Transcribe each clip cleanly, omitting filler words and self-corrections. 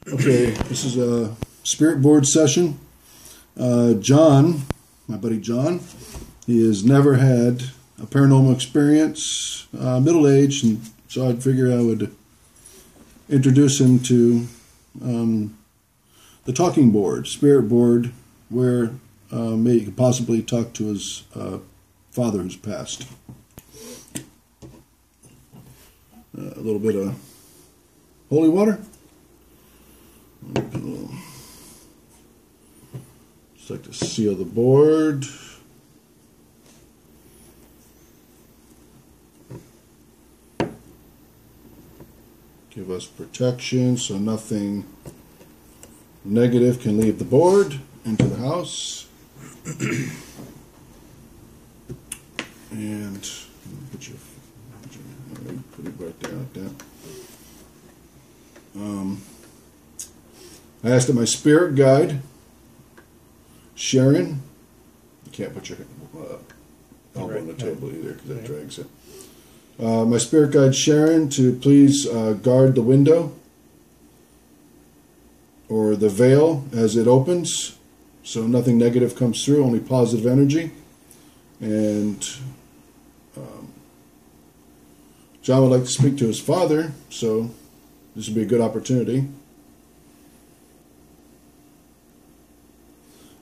Okay, this is a spirit board session. John, my buddy John, he has never had a paranormal experience, middle age, and so I'd figure I would introduce him to the talking board, spirit board, where maybe he could possibly talk to his father who's passed. A little bit of holy water. Just like to seal the board. Give us protection so nothing negative can leave the board into the house. And put it right there like that. I asked my spirit guide, Sharon. You can't put your elbow on the table either because that drags it. My spirit guide, Sharon, to please guard the window or the veil as it opens so nothing negative comes through, only positive energy. And John would like to speak to his father, so this would be a good opportunity.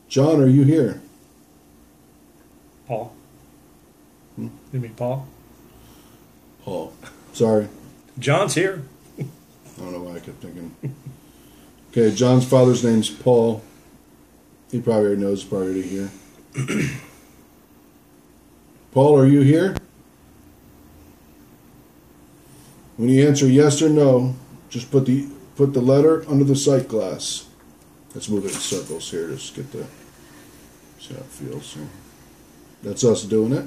John, are you here? Paul. You mean Paul? Paul. Sorry. John's here. I don't know why I kept thinking. Okay, John's father's name's Paul. He probably already knows, probably already here. Paul, are you here? When you answer yes or no, just put the letter under the sight glass. Let's move it in circles here. Just get the see how it feels. That's us doing it.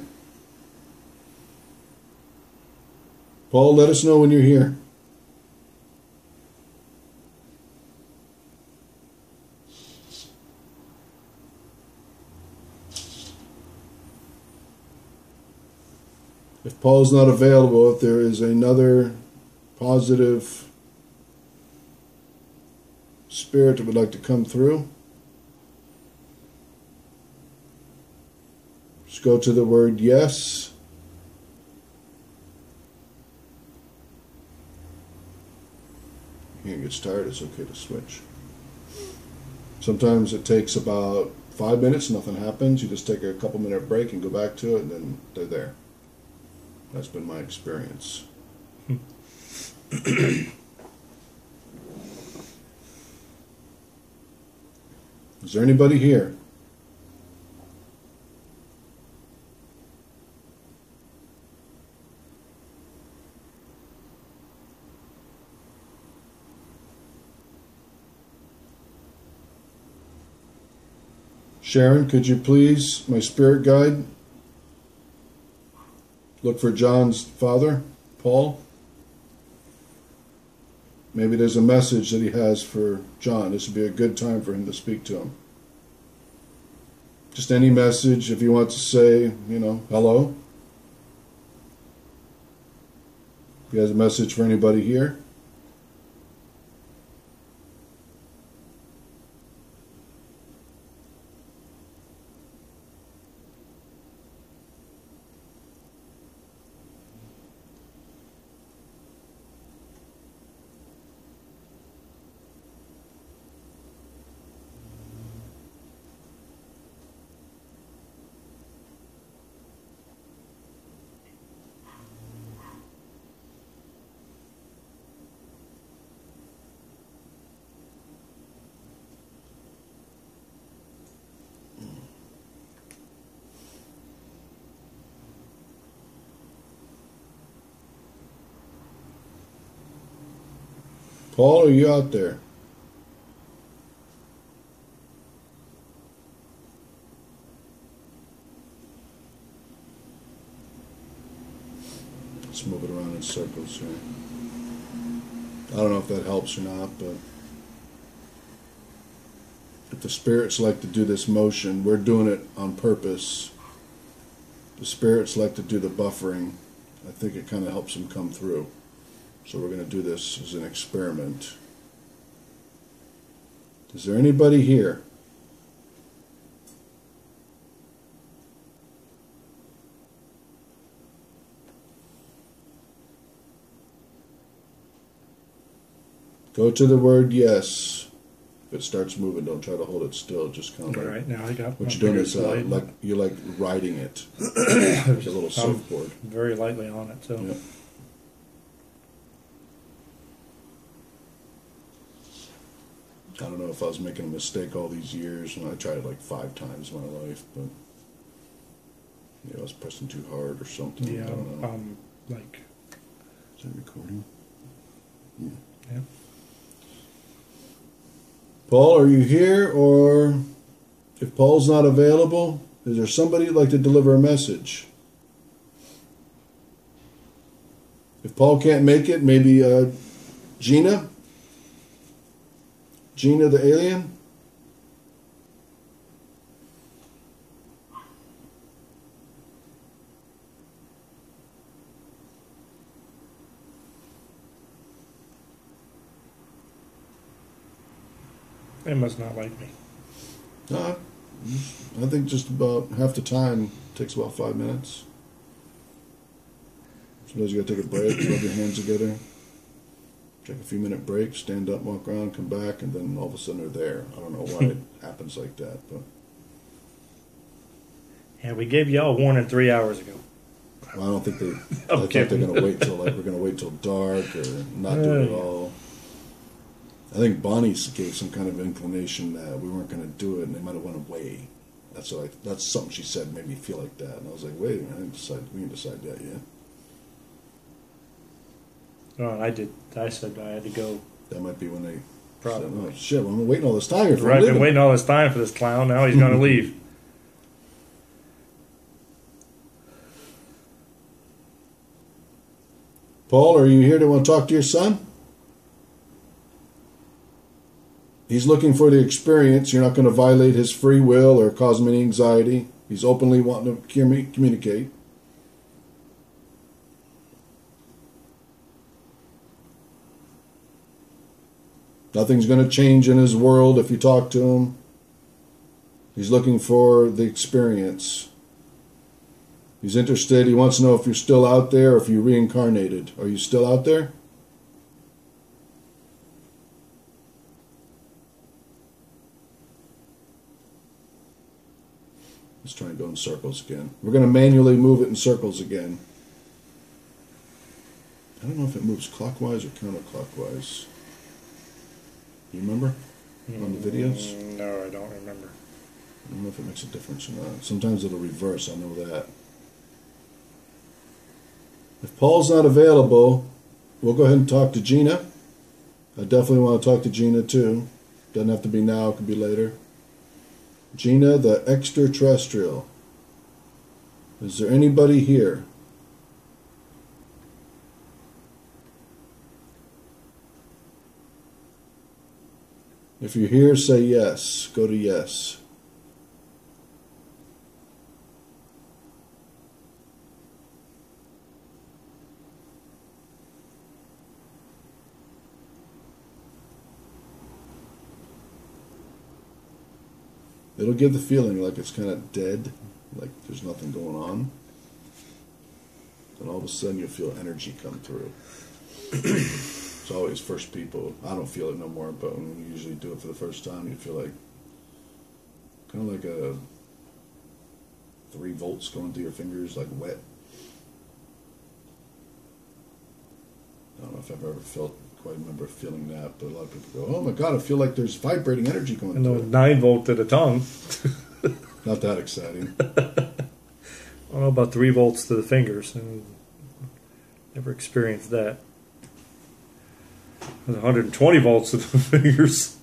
Paul, let us know when you're here. If Paul's not available, if there is another positive spirit that would like to come through, just go to the word yes. If it gets tired, it's okay to switch. Sometimes it takes about 5 minutes, nothing happens. You just take a couple minute break and go back to it, and then they're there. That's been my experience. Is there anybody here? Sharon, could you please, my spirit guide, look for John's father, Paul? Maybe there's a message that he has for John. This would be a good time for him to speak to him. Just any message, if he wants to say, hello. If he has a message for anybody here. Paul, are you out there? Let's move it around in circles here. I don't know if that helps or not, but if the spirits like to do this motion, we're doing it on purpose. The spirits like to do the buffering. I think it kind of helps them come through. So we're going to do this as an experiment. Is there anybody here? Go to the word yes. If it starts moving, don't try to hold it still. Just kind of All like, right, now I got what my you're doing is fingers light. like you're like riding it, like a little surfboard. Very lightly on it, so. Yep. I don't know if I was making a mistake all these years, and I tried it like 5 times in my life, but I was pressing too hard or something. Yeah, I don't know. like. Is that recording? Yeah. Yeah. Paul, are you here? Or if Paul's not available, is there somebody who'd like to deliver a message? If Paul can't make it, maybe Gina? Gina the alien? They must not like me. No, I think just about half the time takes about 5 minutes. Sometimes you gotta take a break, rub your hands together, take a few minute break, stand up, walk around, come back, and then all of a sudden they're there. I don't know why it happens like that, but Yeah, we gave y'all a warning 3 hours ago. I don't think they. I Okay. think they're gonna wait till we're gonna wait till dark or not do it at all. I think Bonnie gave some kind of inclination that we weren't gonna do it, and they might have went away. That's something she said made me feel like that, and I was like, wait a minute, we didn't decide that yet. Oh, I did. I said I had to go. That might be when they Probably. said, oh shit, well, I'm waiting all this time here for Right, him been waiting all this time for this clown. Now he's going to leave. Paul, are you here to want to talk to your son? He's looking for the experience. You're not going to violate his free will or cause him any anxiety. He's openly wanting to communicate. Nothing's going to change in his world if you talk to him. He's looking for the experience. He's interested. He wants to know if you're still out there or if you reincarnated. Are you still out there? Let's try and go in circles again. We're going to manually move it in circles again. I don't know if it moves clockwise or counterclockwise. You remember on the videos? No, I don't remember. I don't know if it makes a difference or not. Sometimes it'll reverse, I know that. If Paul's not available, we'll go ahead and talk to Gina. I definitely want to talk to Gina too. Doesn't have to be now, it could be later. Gina, the extraterrestrial. Is there anybody here? If you're here, say yes. Go to yes. It'll give the feeling like it's kind of dead, like there's nothing going on. Then all of a sudden you'll feel energy come through. It's always first people. I don't feel it no more, but when you usually do it for the first time, you feel like kind of like a 3 volts going through your fingers, like wet. I don't know if I've ever quite remember feeling that, but a lot of people go, "Oh my God, I feel like there's vibrating energy going And through the it." 9 volt to the tongue. Not that exciting. I don't know about 3 volts to the fingers. Never experienced that. 120 volts to the fingers.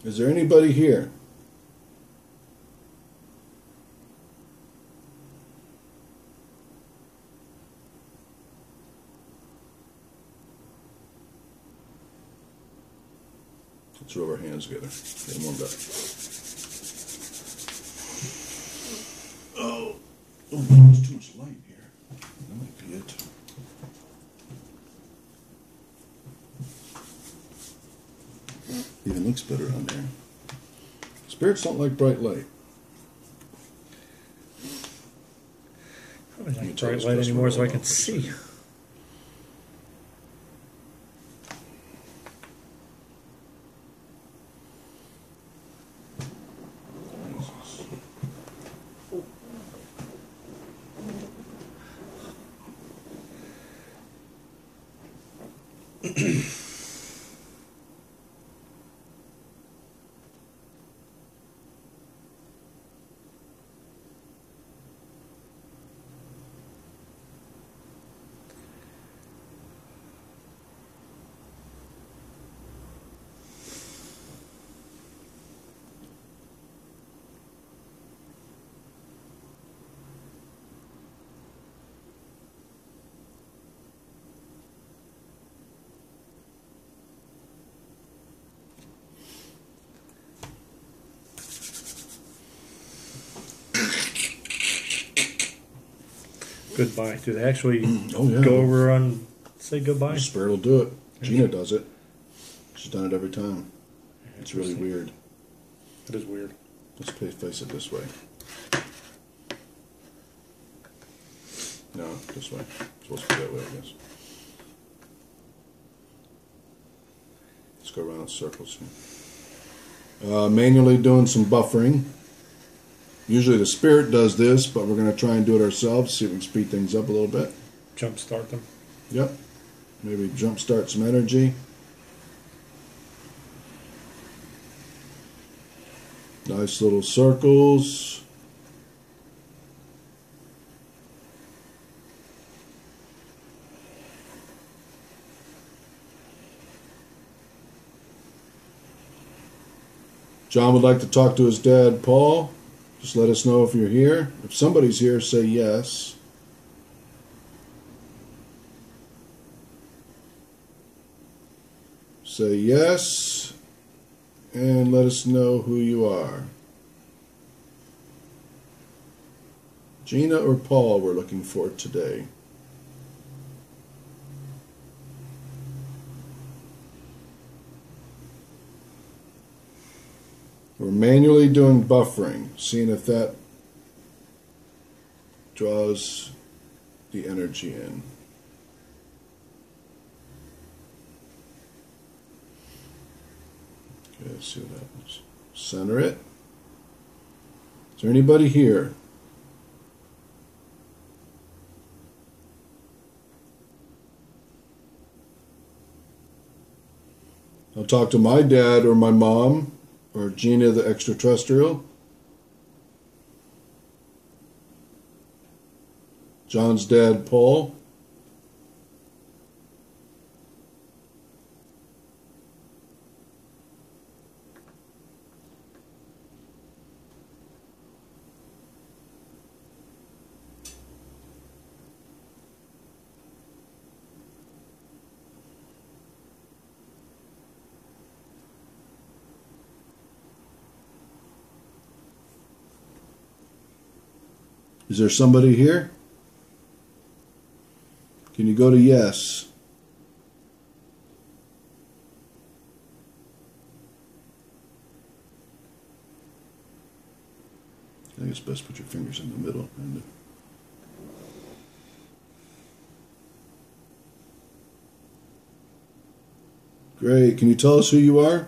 Is there anybody here? Let's rub our hands together. Get them warmed up. better on there. Spirits don't like bright light. I don't like bright light anymore so I can see. Goodbye. Do they actually go over and say goodbye? The spirit will do it. Gina does it. She's done it every time. It's really weird. It is weird. Let's face it this way. No, this way. It's supposed to be that way, I guess. Let's go around in circles here. Manually doing some buffering. Usually the spirit does this, but we're going to try and do it ourselves, see if we can speed things up a little bit. Jumpstart them. Yep. Maybe jumpstart some energy. Nice little circles. John would like to talk to his dad, Paul. Just let us know if you're here. If somebody's here, say yes. Say yes, and let us know who you are. Gina or Paul we're looking for today. We're manually doing buffering, seeing if that draws the energy in. Okay, let's see what happens. Center it. Is there anybody here? I'll talk to my dad or my mom. Or Gina the extraterrestrial. John's dad, Paul. Is there somebody here? Can you go to yes? I think it's best to put your fingers in the middle. Great. Can you tell us who you are?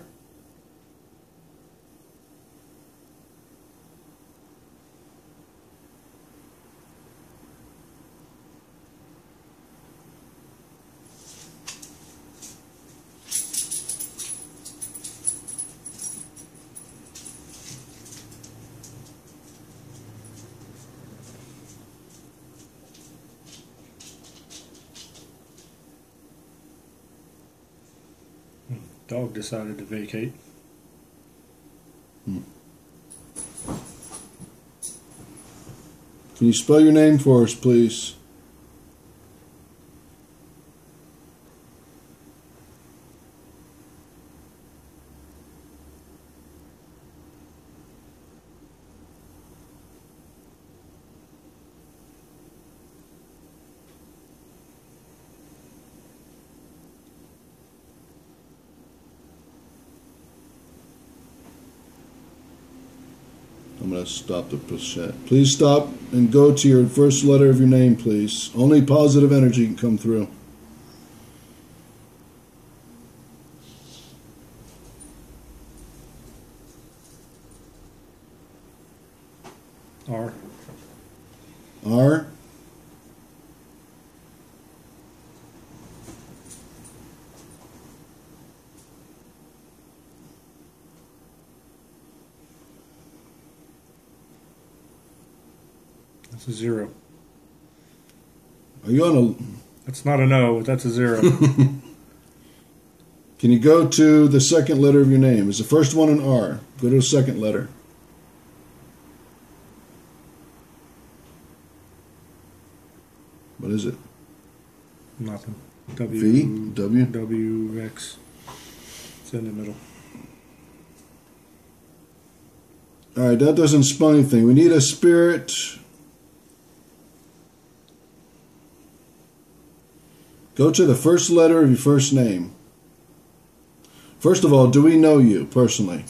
Dog decided to vacate. Can you spell your name for us, please? I'm going to stop the chat. Please stop and go to your first letter of your name, please. Only positive energy can come through. R. R. That's a 0. Are you on a... That's not an O. That's a 0. Can you go to the second letter of your name? Is the first one an R? Go to the second letter. What is it? Nothing. V? W? W, X. It's in the middle. All right, that doesn't spell anything. We need a spirit. Go to the first letter of your first name. First of all, do we know you personally?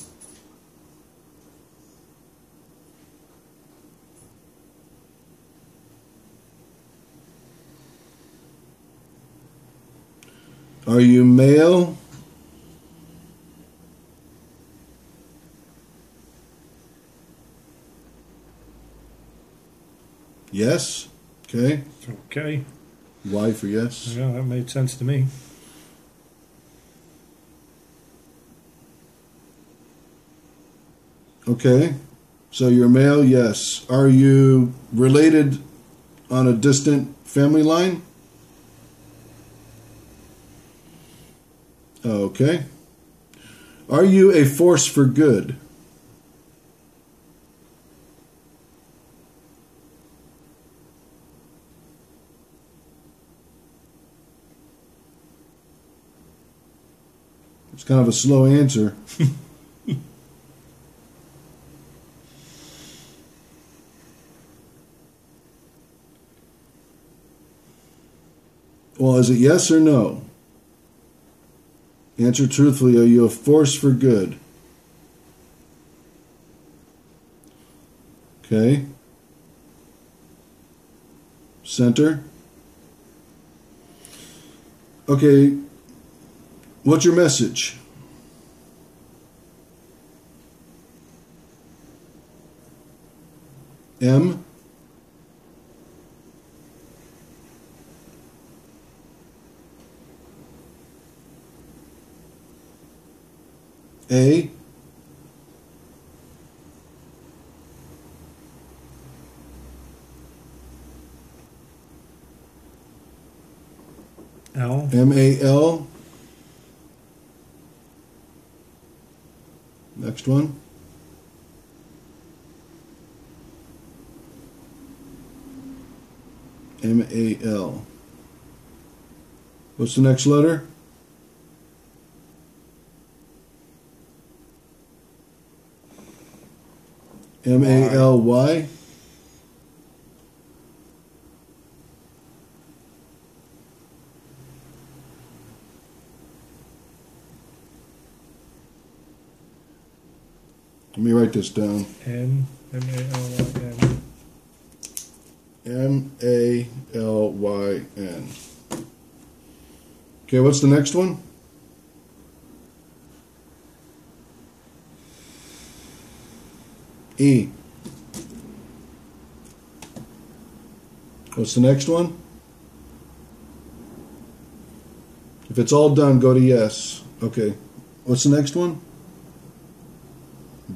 Are you male? Yes. Okay. Okay. Y for yes. Yeah, that made sense to me. Okay. So you're male, yes. Are you related on a distant family line? Okay. Are you a force for good? It's kind of a slow answer. Well, is it yes or no? Answer truthfully. Are you a force for good? Okay. Center. Okay. What's your message? M. A. L. M-A-L. Next one. M-A-L. What's the next letter? M-A-L-Y. Let me write this down. N. M-A-L-Y-N. M-A-L-Y-N. Okay, what's the next one? E. What's the next one? If it's all done, go to yes. Okay. What's the next one?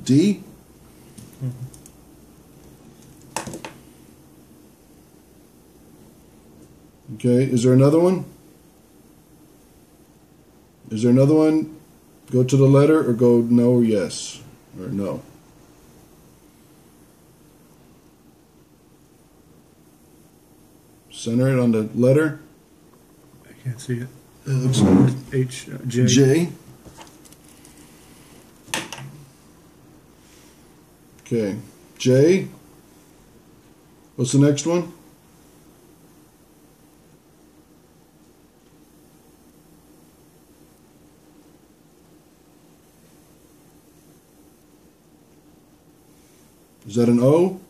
D? Okay, is there another one? Is there another one? Go to the letter or go no or yes? Or no? Center it on the letter. I can't see it. It looks H. J. J. Okay. J. What's the next one? Is that an O?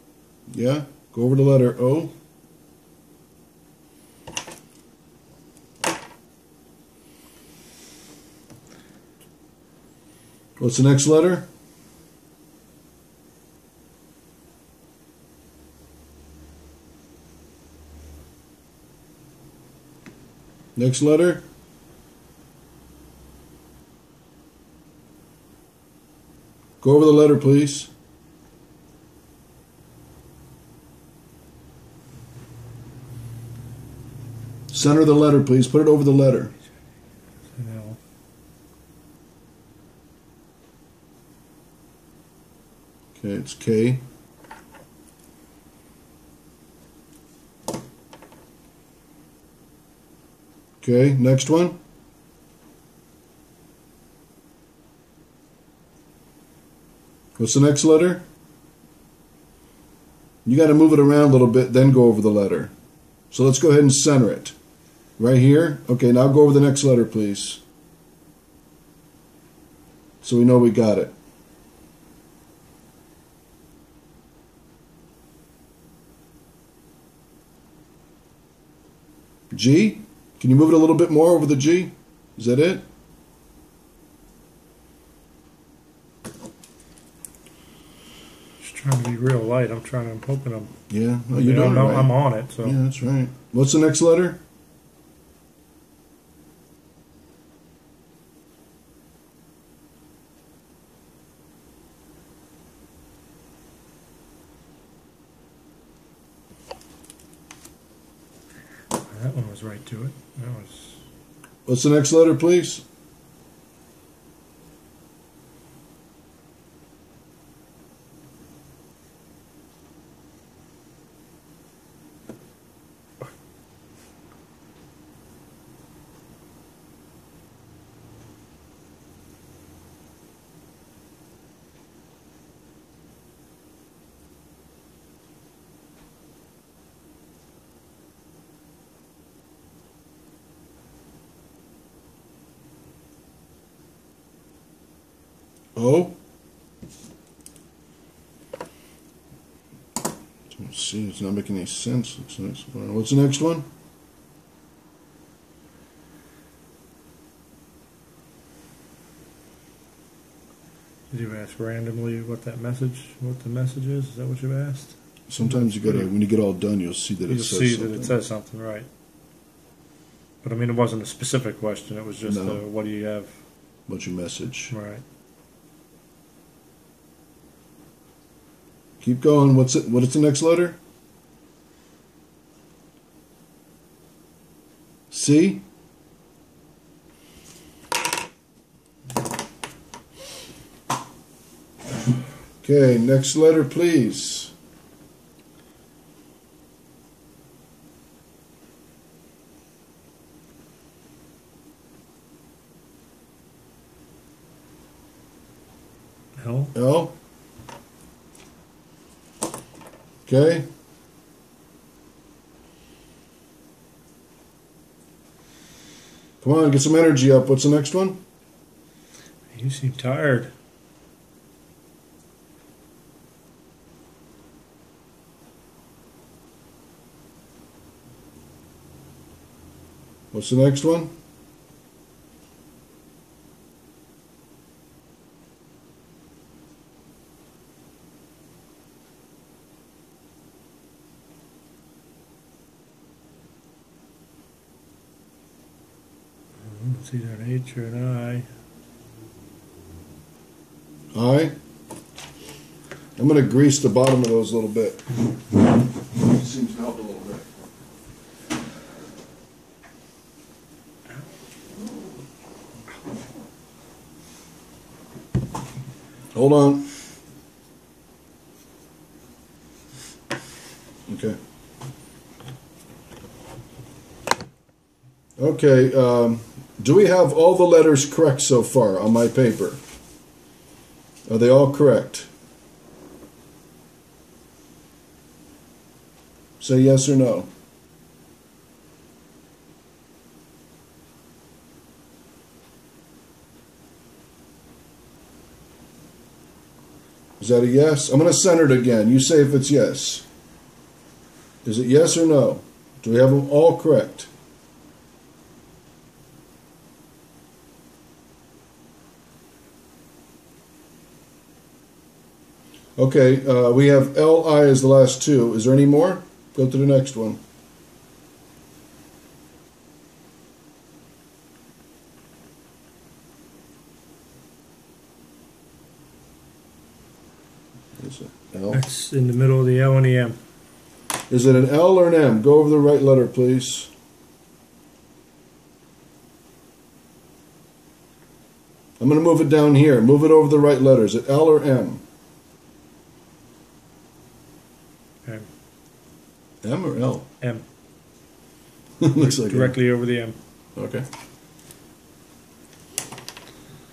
Yeah. Go over the letter O. What's the next letter? Next letter? Go over the letter, please. Center the letter, please. Put it over the letter. No. Okay, it's K. Okay, next one. What's the next letter? You got to move it around a little bit, then go over the letter. So let's go ahead and center it. Right here? Okay, now go over the next letter, please. So we know we got it. G? Can you move it a little bit more over the G? Is that it? Just trying to be real light. I'm hoping I'm. Yeah, well, you're doing it right. I'm on it. So yeah, that's right. What's the next letter? That one was right to it. That was. What's the next letter, please? O? Don't see, it's not making any sense. What's the next one? Did you ask randomly what the message is? Is that what you asked? Sometimes you gotta, when you get all done, you'll see that it says something. You'll see that it says something, right? But I mean, it wasn't a specific question. It was just, No. what do you have? What's your message? Right. Keep going. What is the next letter? C? Okay, next letter, please. L? L? Okay. Come on, get some energy up. What's the next one? You seem tired. What's the next one? It's either an H or an I. I? I'm going to grease the bottom of those a little bit. Seems to help a little bit. Hold on. Okay. Okay, do we have all the letters correct so far on my paper? Are they all correct? Say yes or no. Is that a yes? I'm going to center it again. You say if it's yes. Is it yes or no? Do we have them all correct? Okay, we have L-I as the last two. Is there any more? Go to the next one. Is it L? That's in the middle of the L and the M. Is it an L or an M? Go over the right letter, please. I'm going to move it down here. Move it over the right letter. Is it L or M? M. M or L? M. Looks like Directly over the M. Okay.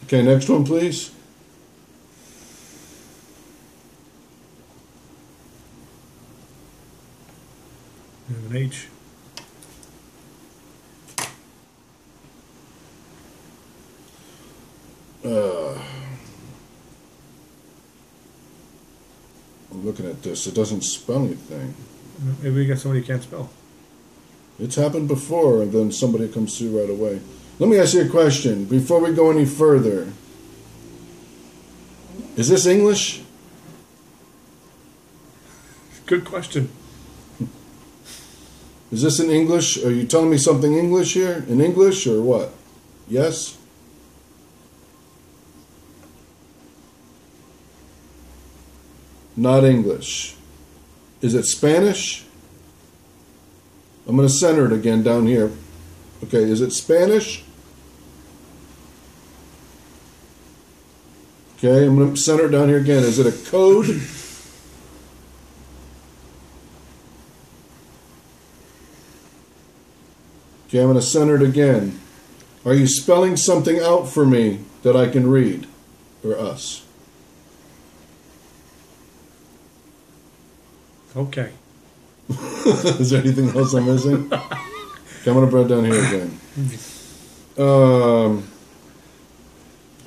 Okay, next one, please. And an H. I'm looking at this. It doesn't spell anything. Maybe we got somebody who can't spell. It's happened before, and then somebody comes through right away. Let me ask you a question before we go any further. Is this English? Good question. Is this in English? Are you telling me something English here? In English or what? Yes? Not English. Is it Spanish? I'm going to center it again down here. Okay, is it Spanish? Okay, I'm going to center it down here again. Is it a code? Okay, I'm going to center it again. Are you spelling something out for me that I can read? Or us? Okay. Is there anything else I'm missing? Okay, I'm going to put it down here again.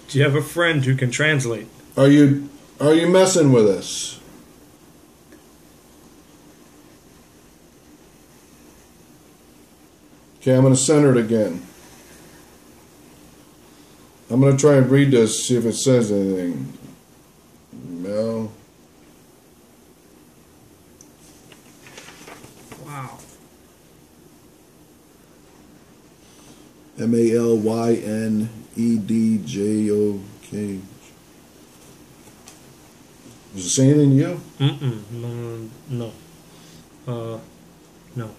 Do you have a friend who can translate? Are you messing with us? Okay, I'm going to center it again. I'm going to try and read this, see if it says anything. No. Wow. Malynedjok. Does it say anything to you? No. No.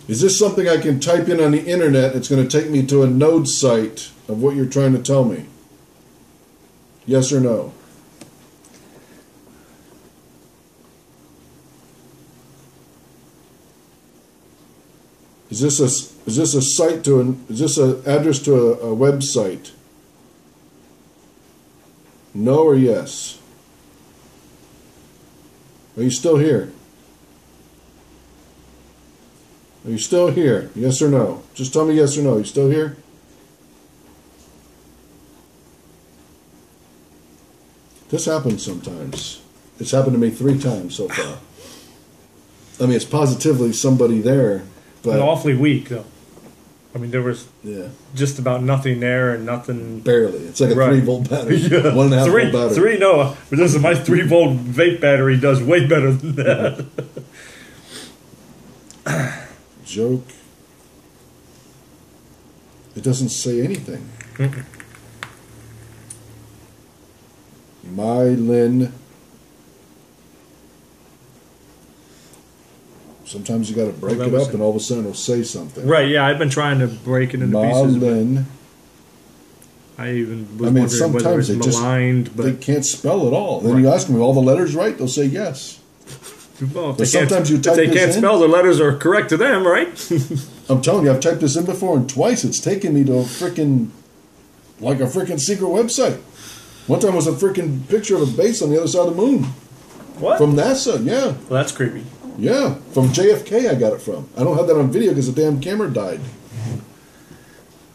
Is this something I can type in on the internet? It's going to take me to a node site of what you're trying to tell me. Yes or no? Is this a site to an? Is this an address to a website? No or yes? Are you still here? Are you still here? Yes or no? Just tell me yes or no. Are you still here? This happens sometimes. It's happened to me 3 times so far. I mean, it's positively somebody there, but awfully weak, though. I mean, there was just about nothing there and nothing. Barely. It's like a 3-volt battery. Yeah. 1.5 volt battery. 3, no. But this is my 3-volt vape battery does way better than that. Joke. It doesn't say anything. Mylin. Sometimes you got to break it up, and all of a sudden it'll say something. Right? Yeah, I've been trying to break it into pieces. I even was wondering sometimes whether it's maligned, but they can't spell at all. Then you ask them, are all the letters right? They'll say yes. Well, but sometimes you type if they can't spell, the letters are correct to them, right? I'm telling you, I've typed this in before, and twice it's taken me to a freaking secret website. One time was a freaking picture of a base on the other side of the moon. What? From NASA, yeah. Well, that's creepy. Yeah, from JFK I got it from. I don't have that on video because the damn camera died.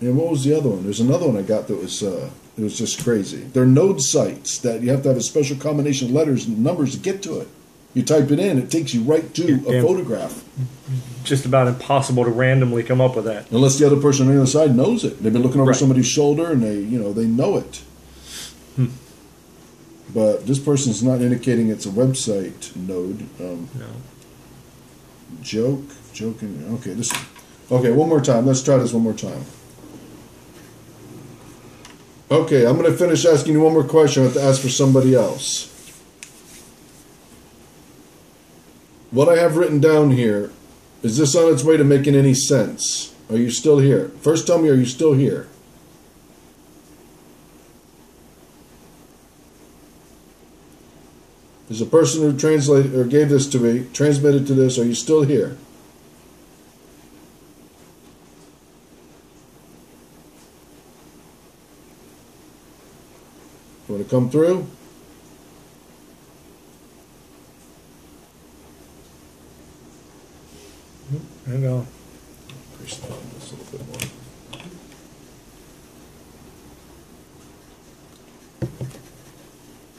And what was the other one? There's another one I got that was It was just crazy. They're node sites that you have to have a special combination of letters and numbers to get to it. You type it in, it takes you right to a photograph. Just about impossible to randomly come up with that. Unless the other person on the other side knows it. They've been looking over somebody's shoulder and they know it. But this person's not indicating it's a website node. No. Joking. Okay, one more time. Let's try this one more time. Okay, I'm going to finish asking you one more question. I have to ask for somebody else. What I have written down here, is this on its way to making any sense? Are you still here? First tell me, are you still here? Is the person who translated or gave this to me, transmitted to this, are you still here? You want to come through? Hang on. Increase the volume just a little bit more.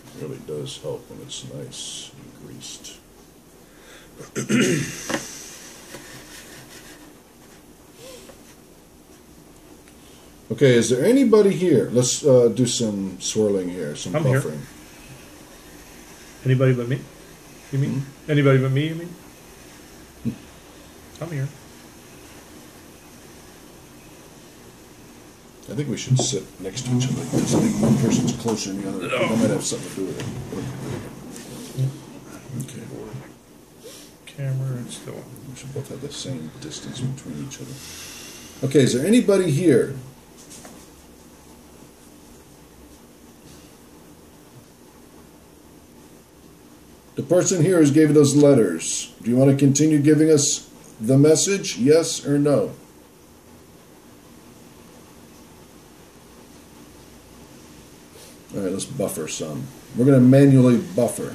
It really does help when it's nice and greased. Okay, is there anybody here? Let's do some swirling here, some I'm buffering. here. Anybody but me? You mean? Anybody but me, you mean? I'm here. I think we should sit next to each other because I think one person's closer than the other. That might have something to do with it. Okay. Camera and still. We should both have the same distance between each other. Okay, is there anybody here? The person here who's gave those letters. Do you want to continue giving us the message? Yes or no? All right, let's buffer some. We're going to manually buffer.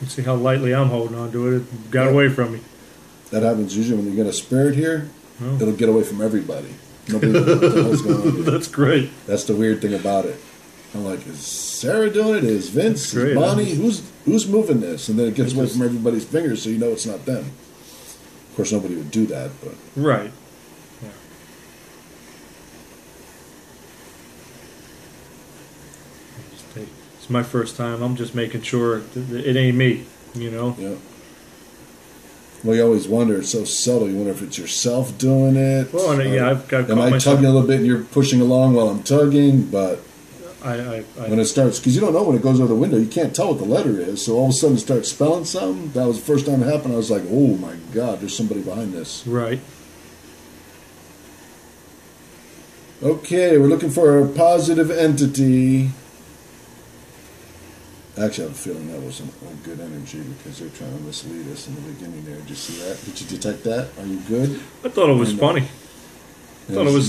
Let's see how lightly I'm holding on to it. It got away from me. That happens usually when you get a spirit here. Oh. It'll get away from everybody. Nobody knows what the hell's going on here. That's great. That's the weird thing about it. I'm like, is Sarah doing it? Is Vince? That's great. Is Bonnie? Who's moving this? And then it gets away from everybody's fingers, so you know it's not them. Of course, nobody would do that, but Right. Yeah. It's my first time. I'm just making sure it ain't me, you know? yeah. Well, you always wonder. It's so subtle. You wonder if it's yourself doing it. Well, and, yeah, I've got am I tugging a little bit and you're pushing along while I'm tugging? But when it starts, because you don't know when it goes over the window, you can't tell what the letter is. So all of a sudden it starts spelling something. That was the first time it happened. I was like, oh my God, there's somebody behind this. Right. Okay, we're looking for a positive entity. Actually, I have a feeling that wasn't a good energy because they're trying to mislead us in the beginning there. Did you see that? Did you detect that? Are you good? I thought it was funny. I thought it was